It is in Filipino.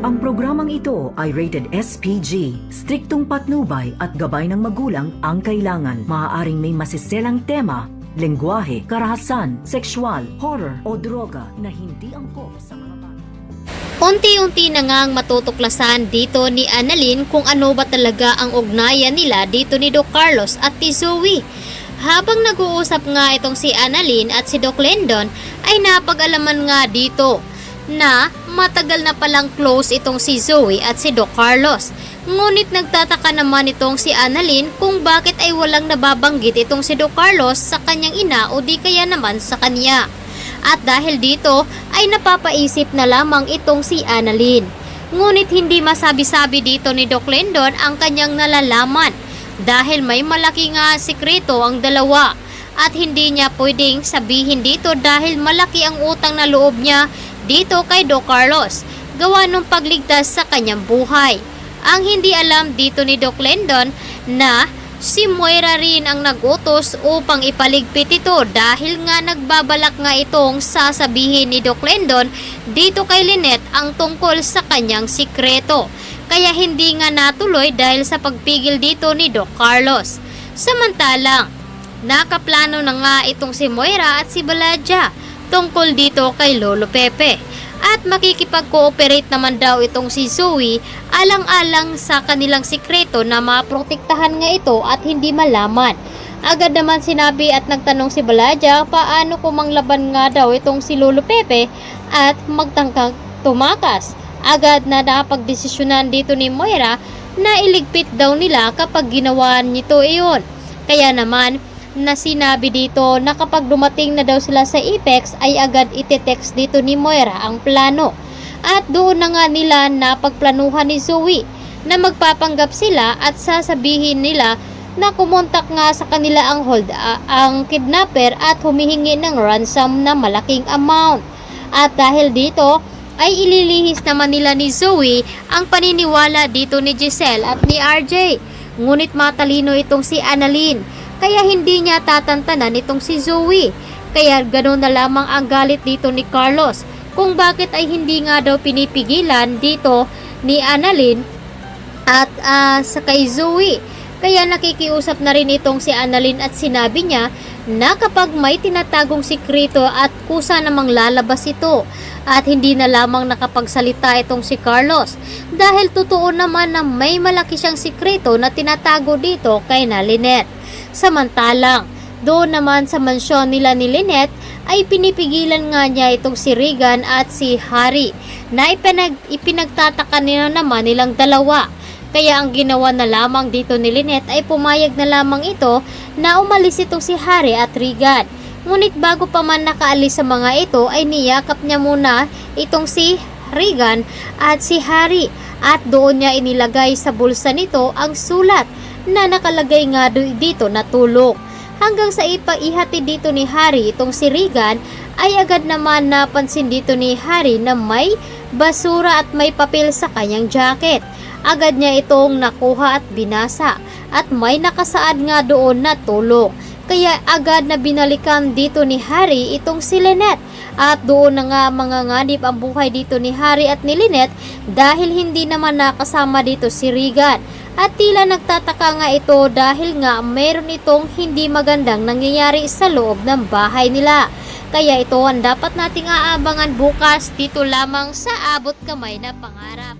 Ang programang ito ay rated SPG. Striktong patnubay at gabay ng magulang ang kailangan. Maaaring may masiselang tema, lengguwahe, karahasan, sexual, horror o droga na hindi angkop sa mga bata. Unti-unti na ngang matutuklasan dito ni Annalyn kung ano ba talaga ang ugnayan nila dito ni Doc Carlos at ni Zoe. Habang nag-uusap nga itong si Annalyn at si Doc Lendon ay napag-alaman nga dito na matagal na palang close itong si Zoe at si Doc Carlos. Ngunit nagtataka naman itong si Annalyn kung bakit ay walang nababanggit itong si Doc Carlos sa kanyang ina o di kaya naman sa kanya. At dahil dito ay napapaisip na lamang itong si Annalyn. Ngunit hindi masabi-sabi dito ni Doc Lendon ang kanyang nalalaman dahil may malaki nga sikreto ang dalawa at hindi niya pwedeng sabihin dito dahil malaki ang utang na loob niya dito kay Doc Carlos gawa nung pagligtas sa kanyang buhay. Ang hindi alam dito ni Doc Lendon na si Moira rin ang nagutos upang ipaligpit ito dahil nga nagbabalak nga itong sasabihin ni Doc Lendon dito kay Lynette ang tungkol sa kanyang sikreto. Kaya hindi nga natuloy dahil sa pagpigil dito ni Doc Carlos. Samantalang, nakaplano na nga itong si Moira at si Baladja tungkol dito kay Lolo Pepe. At makikipag-cooperate naman daw itong si Zoe alang-alang sa kanilang sikreto na maprotektahan nga ito at hindi malaman. Agad naman sinabi at nagtanong si Baladja paano kung manglaban nga daw itong si Lolo Pepe at magtangkang tumakas. Agad na napagdesisyonan dito ni Moira na iligpit daw nila kapag ginawa nito iyon. Kaya naman na sinabi dito na kapag dumating na daw sila sa Apex ay agad ite-text dito ni Moira ang plano. At doon na nga nila napagplanuhan ni Zoe na magpapanggap sila at sasabihin nila na kumontak nga sa kanila ang kidnapper at humihingi ng ransom na malaking amount. At dahil dito ay ililihis naman nila ni Zoe ang paniniwala dito ni Giselle at ni RJ. Ngunit matalino itong si Annalyn kaya hindi niya tatantanan itong si Zoe. Kaya ganoon na lamang ang galit dito ni Carlos kung bakit ay hindi nga daw pinipigilan dito ni Annalyn at sa kay Zoe. Kaya nakikiusap na rin itong si Annalyn at sinabi niya na kapag may tinatagong sikreto at kusa namang lalabas ito at hindi na lamang nakapagsalita itong si Carlos dahil totoo naman na may malaki siyang sikreto na tinatago dito kay na Lynette. Samantalang, doon naman sa mansyon nila ni Lynette ay pinipigilan nga niya itong si Regan at si Harry na ipinagtataka nila naman nilang dalawa. Kaya ang ginawa na lamang dito ni Lynette ay pumayag na lamang ito na umalis itong si Harry at Regan. Ngunit bago pa man nakaalis sa mga ito ay niyakap niya muna itong si Regan at si Harry at doon niya inilagay sa bulsa nito ang sulat na nakalagay nga dito na tulong. Hanggang sa ipaihati dito ni Harry itong si Regan ay agad naman napansin dito ni Harry na may basura at may papel sa kanyang jacket. Agad niya itong nakuha at binasa at may nakasaad nga doon na tulong. Kaya agad na binalikan dito ni Harry itong si Lynette at doon na nga manganganib ang buhay dito ni Harry at ni Lynette dahil hindi naman nakasama dito si Regan. At tila nagtataka nga ito dahil nga mayroon itong hindi magandang nangyayari sa loob ng bahay nila. Kaya ito ang dapat nating aabangan bukas dito lamang sa Abot Kamay na Pangarap.